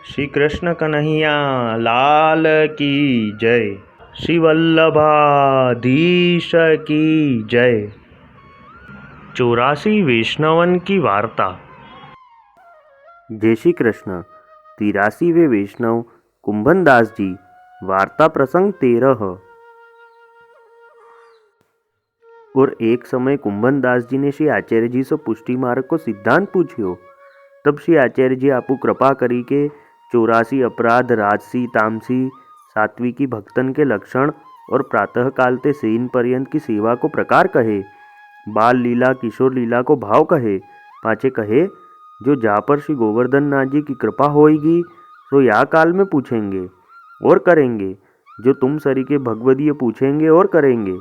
श्री कृष्ण कन्हैया लाल की जय। श्री वल्लभाधीश की जय। 84 वैष्णवन की वार्ता। जय श्री कृष्ण। 83वें वैष्णव कुंभनदास जी। वार्ता प्रसंग 13। और एक समय कुंभनदास जी ने श्री आचार्य जी से पुष्टि मार्ग को सिद्धांत पूछ्यो। तब श्री आचार्य जी आपू कृपा करी के 84 अपराध राजसी तामसी सात्विकी भक्तन के लक्षण और प्रातः काल ते सेन पर्यंत की सेवा को प्रकार कहे। बाल लीला किशोर लीला को भाव कहे। पाछे कहे जो जा पर श्री गोवर्धन नाथ जी की कृपा होएगी सो या काल में पूछेंगे और करेंगे, जो तुम सरी के भगवदीय पूछेंगे और करेंगे।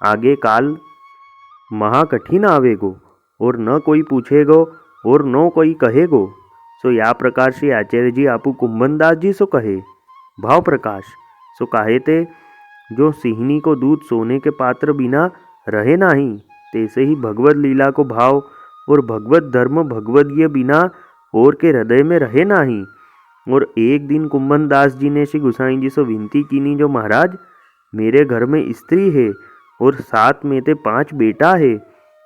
आगे काल महा कठिन आवेगो और न कोई पूछेगो और न कोई कहेगो। सो या प्रकार श्री आचार्य जी आपू कुंभनदास जी सो कहे। भाव प्रकाश सो कहे ते जो सिंहनी को दूध सोने के पात्र बिना रहे नहीं, तैसे ही भगवत लीला को भाव और भगवत धर्म भगवदीय बिना और के हृदय में रहे नहीं। और एक दिन कुंभनदास जी ने श्री गुसाई जी से विनती कीनी, जो महाराज मेरे घर में स्त्री है और 7 में ते 5 बेटा है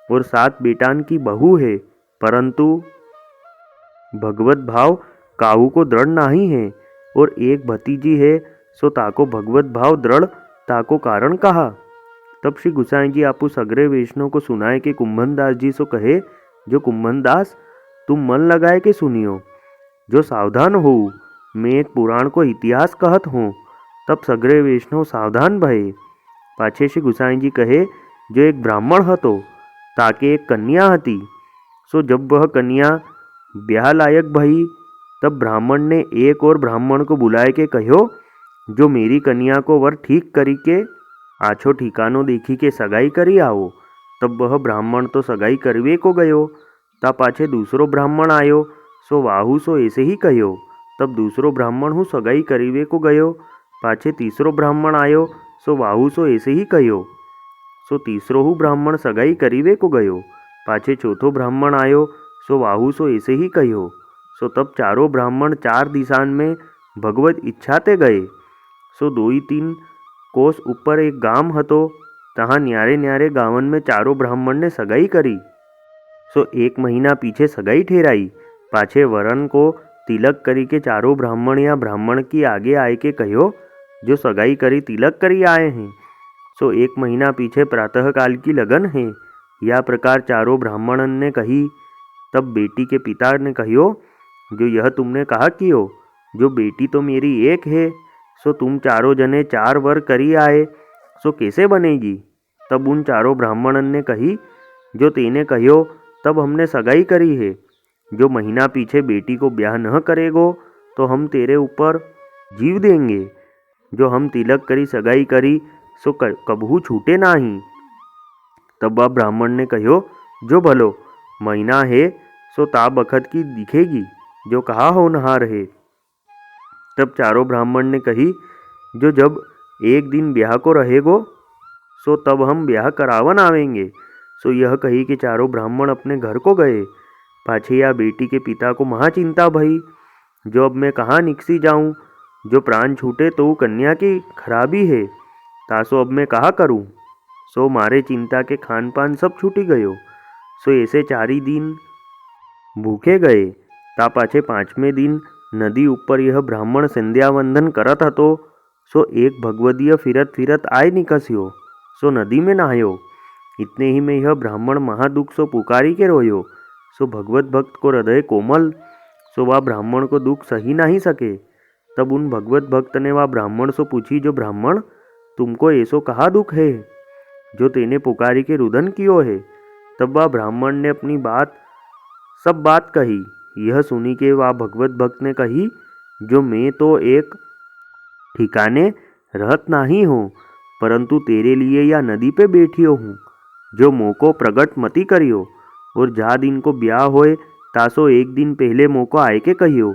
और 7 बेटान की बहू है, परंतु भगवत भाव काहू को दृढ़ नहीं है और एक भतीजी है, सो ताको भगवत भाव दृढ़ ताको कारण कहा। तब श्री गुसाई जी आपू सगरे वैष्णव को सुनाए के कुंभनदास जी सो कहे, जो कुंभनदास तुम मन लगाए के सुनियो, जो सावधान हो, मैं एक पुराण को इतिहास कहत हूँ। तब सगरे वैष्णव सावधान भये। पाछे श्री गुसाई जी कहे, जो एक ब्राह्मण हतो ताके एक कन्या हती। सो जब वह कन्या ब्याह लायक भई, तब ब्राह्मण ने एक और ब्राह्मण को बुलाए के कहो, जो मेरी कन्या को वर ठीक करी के आछो ठिकानो देखी के सगाई करी आओ। तब वह ब्राह्मण तो सगाई करवे को गयो। ता पाछे दूसरो ब्राह्मण आयो, सो वाहू सो ऐसे ही कहो। तब दूसरो ब्राह्मण हूँ सगाई करीवे को गयो। पाछे तीसरो ब्राह्मण आयो, सो वाहू सो ऐसे ही कहो। सो तीसरो हूँ ब्राह्मण सगाई करीवे को गयो। पाछे चौथो ब्राह्मण आयो, सो वाहू सो ऐसे ही कहो। सो तब चारों ब्राह्मण 4 दिशान में भगवत इच्छाते गए। सो 2-3 कोस ऊपर एक गाम हतो, तहाँ न्यारे न्यारे गावन में चारों ब्राह्मण ने सगाई करी। सो 1 महीना पीछे सगाई ठहराई। पाछे वरन को तिलक करी के चारों ब्राह्मण या ब्राह्मण की आगे आए के कहो, जो सगाई करी तिलक करी आए हैं। सो 1 महीना पीछे प्रातः काल की लगन है। या प्रकार चारों ब्राह्मणन ने कही। तब बेटी के पिता ने कहो, जो यह तुमने कहा कियो, जो बेटी तो मेरी एक है, सो तुम चारों जने 4 वर करी आए, सो कैसे बनेगी। तब उन चारों ब्राह्मणन ने कही, जो तेने कहो तब हमने सगाई करी है। जो महीना पीछे बेटी को ब्याह न करेगो तो हम तेरे ऊपर जीव देंगे। जो हम तिलक करी सगाई करी सो कबहू छूटे नहीं। तब वह ब्राह्मण ने कहो, जो भलो महीना है सो ता बखत की दिखेगी, जो कहा हो नहार है। तब चारों ब्राह्मण ने कही, जो जब एक दिन ब्याह को रहेगो सो तब हम ब्याह करावन आवेंगे। सो यह कही कि चारों ब्राह्मण अपने घर को गए। पाछे या बेटी के पिता को महाचिंता भई, जो अब मैं कहाँ निकसी जाऊँ, जो प्राण छूटे तो कन्या की खराबी है, तासो अब मैं कहा करूँ। सो मारे चिंता के खान पान सब छूटी गयो। सो ऐसे 4 दिन भूखे गए। ता पाछे 5वें दिन नदी ऊपर यह ब्राह्मण संध्या वंदन करत हतो। सो एक भगवदीय फिरत फिरत आय निकस्यो, सो नदी में नहायो। इतने ही में यह ब्राह्मण महादुख सो पुकारी के रोयो। सो भगवत भक्त को हृदय कोमल, सो वह ब्राह्मण को दुख सही नहीं सके। तब उन भगवत भक्त ने वह ब्राह्मण सो पूछी, जो ब्राह्मण तुमको ऐसो कहा दुख है, जो तेने पुकारी के रुदन कियो है। तब वह ब्राह्मण ने अपनी सब बात कही। यह सुनी के वह भगवत भक्त ने कही, जो मैं तो एक ठिकाने रहत नहीं हूँ, परंतु तेरे लिए या नदी पे बैठियो हूँ, जो मोको प्रगट मती करियो। और जा दिन को ब्याह होए तासो एक दिन पहले मोको आए के कहियो,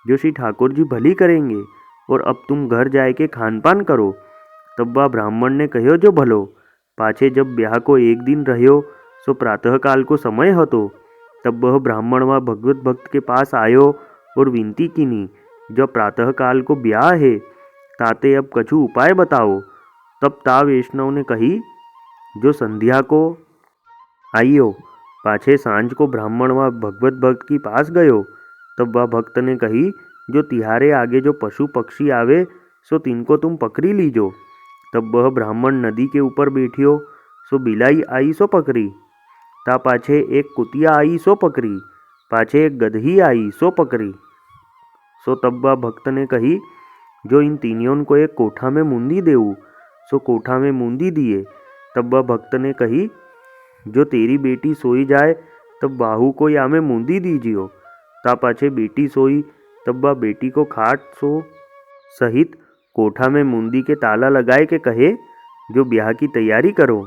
जो श्री ठाकुर जी भली करेंगे। और अब तुम घर जाए के खान पान करो। तब वह ब्राह्मण ने कहो, जो भलो। पाछे जब ब्याह को एक दिन रह्यो, सो प्रातः काल को समय हतो। तब वह ब्राह्मण वह भगवत भक्त के पास आयो और विनती कीनी, जब प्रातःकाल को ब्याह है, ताते अब कछु उपाय बताओ। तब ता वैष्णव ने कही, जो संध्या को आइयो, पाछे सांझ को ब्राह्मण व भगवत भक्त की पास गयो। तब वह भक्त ने कही, जो तिहारे आगे जो पशु पक्षी आवे, सो तिनको तुम पकड़ी लीजो। तब वह ब्राह्मण नदी के ऊपर बैठियो, सो बिलाई आई सो पकड़ी। ता पाछे एक कुतिया आई सो पकड़ी, पाछे एक गदही आई सो पकड़ी। सो तब वह भक्त ने कही, जो इन तीनियों को एक कोठा में मूंदी देऊ। सो कोठा में मूंदी दिए। तब वह भक्त ने कही, जो तेरी बेटी सोई जाए, तब बाहू को या में मूंदी दीजियो। ता पाछे बेटी सोई, तब वह बेटी को खाट सो सहित कोठा में मूंदी के ताला लगाए के कहे, जो ब्याह की तैयारी करो।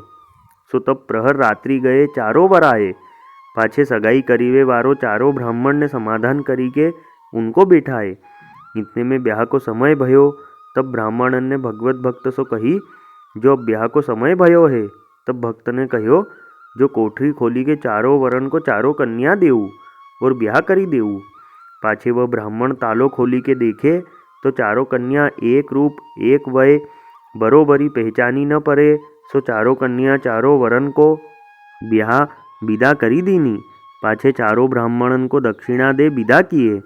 सो तब प्रहर रात्रि गए, चारों वर आए। पाछे सगाई करीवे वारो चारों ब्राह्मण ने समाधान करी के उनको बिठाए। इतने में ब्याह को समय भयो। तब ब्राह्मण ने भगवत भक्त सो कही, जो अब ब्याह को समय भयो है। तब भक्त ने कहो, जो कोठरी खोली के चारों वरण को चारों कन्या देऊ और ब्याह करी देऊ। पाछे वह ब्राह्मण तालो खोली के देखे, तो चारों कन्या एक रूप एक वय बरोबरी पहचानी न परे। सो चारों कन्या चारों वरण को ब्याह विदा करी दीनी। पाछे चारों ब्राह्मणन को दक्षिणा दे विदा किए।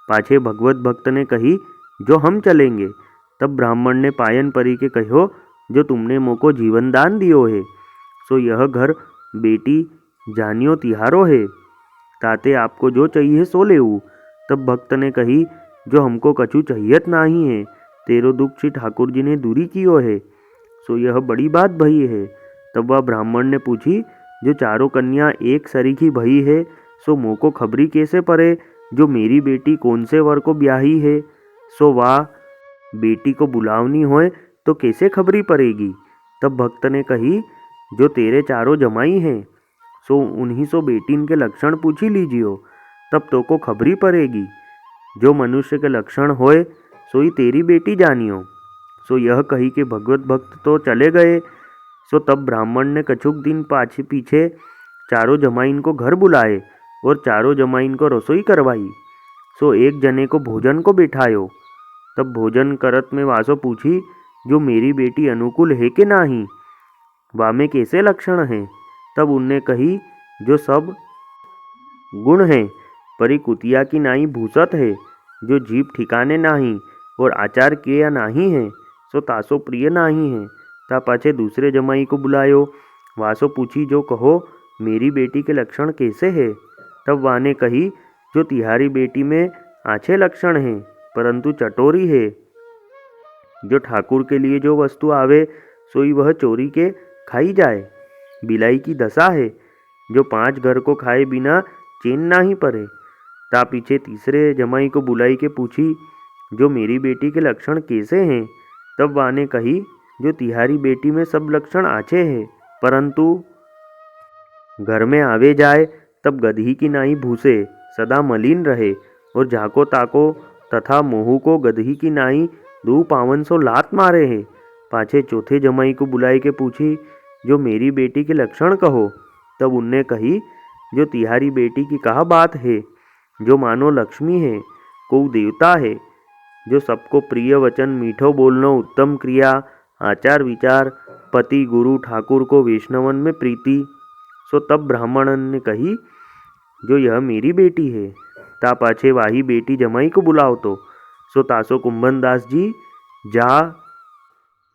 पाछे भगवत भक्त ने कही, जो हम चलेंगे। तब ब्राह्मण ने पायन परी के कहो, जो तुमने मोको जीवन दान दियो है, सो यह घर बेटी जानियो तिहारो है, ताते आपको जो चाहिए सो लेऊ। तब भक्त ने कही, जो हमको कछु चाहियत नाही है, तेरो दुख श्री ठाकुर जी ने दूरी कियो है, सो यह बड़ी बात भई है। तब वह ब्राह्मण ने पूछी, जो चारों कन्या एक सरीखी भई है, सो मोको खबरी कैसे परे, जो मेरी बेटी कौन से वर को ब्याही है। सो वाह बेटी को बुलावनी होए तो कैसे खबरी पड़ेगी। तब भक्त ने कही, जो तेरे चारों जमाई हैं, सो उन्हीं सो बेटीन के लक्षण पूछी लीजियो, तब तो को खबरी पड़ेगी। जो मनुष्य के लक्षण होए, सोई तेरी बेटी जानियो। सो यह कही कि भगवत भक्त तो चले गए। सो तब ब्राह्मण ने कछुक दिन पाछे पीछे चारों जमाइन को घर बुलाए और चारों जमाइन को रसोई करवाई। सो एक जने को भोजन को बिठायो। तब भोजन करत में वासो पूछी, जो मेरी बेटी अनुकूल है कि नाही, वामे कैसे लक्षण हैं। तब उनने कही, जो सब गुण हैं, परी कुतिया की नाई भूसत है, जो जीभ ठिकाने नाही और आचार किया नाही है, सो तासो प्रिय नाही है। ता पाछे दूसरे जमाई को बुलायो। वासो पूछी, जो कहो मेरी बेटी के लक्षण कैसे है। तब वाने कही, जो तिहारी बेटी में आछे लक्षण हैं, परंतु चटोरी है। जो ठाकुर के लिए जो वस्तु आवे, सोई वह चोरी के खाई जाए। बिलाई की दशा है, जो 5 घर को खाए बिना चैन नाही पड़े। ता पीछे तीसरे जमाई को बुलाई के पूछी, जो मेरी बेटी के लक्षण कैसे हैं। तब वाने कही, जो तिहारी बेटी में सब लक्षण आछे हैं, परंतु घर में आवे जाए तब गदही की नाई भूसे, सदा मलिन रहे और झाको ताको तथा मोहू को गदही की नाई 2 पावन सो लात मारे है। पाछे चौथे जमाई को बुलाई के पूछी, जो मेरी बेटी के लक्षण कहो। तब उनने कही, जो तिहारी बेटी की कहा बात है, जो मानो लक्ष्मी है, को देवता है, जो सबको प्रिय वचन मीठो बोलनो उत्तम क्रिया, आचार विचार, पति गुरु ठाकुर को वैष्णवन में प्रीति। सो तब ब्राह्मणन ने कही, जो यह मेरी बेटी है। ता पाछे वाही बेटी जमाई को बुलाओ तो। सो तासो कुंभन दास जी जा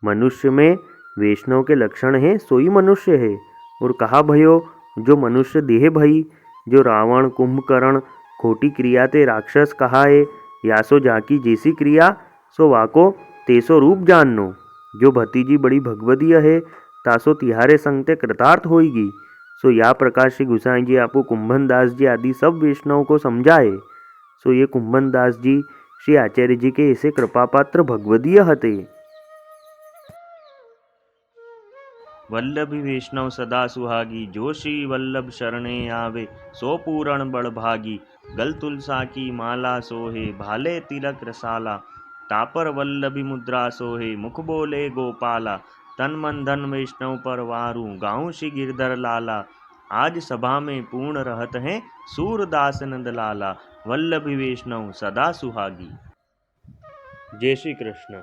मनुष्य में वैष्णव के लक्षण है, सोई मनुष्य है। और कहा भयो, जो मनुष्य देह भई, जो रावण कुंभकर्ण खोटी क्रिया ते राक्षस कहा है, यासो जाकी जैसी क्रिया, सो वाको तेसो रूप जाननो। जो भतीजी बड़ी भगवदीय है, तासो तिहारे संगते कृतार्थ होगी। सो या प्रकार श्री गुसाई जी आपको कुंभन दास जी आदि सब वैष्णव को समझाए। सो ये कुंभन दास जी श्री आचार्य जी के ऐसे कृपापात्र भगवदीय हते। वल्लभी वैष्णव सदा सुहागी, जो श्री वल्लभ शरणे आवे, सो पूरण बड़भागी। गल तुलसा की माला सोहे, भाले तिलक रसाला, तापर वल्लभी मुद्रा सोहे, मुख बोले गोपाला। तन मन धन वैष्णव पर वारू, गाऊं श्री गिरधर लाला। आज सभा में पूर्ण रहत हैं, सूरदास नंद लाला। वल्लभी वैष्णव सदा सुहागी। जय श्री कृष्ण।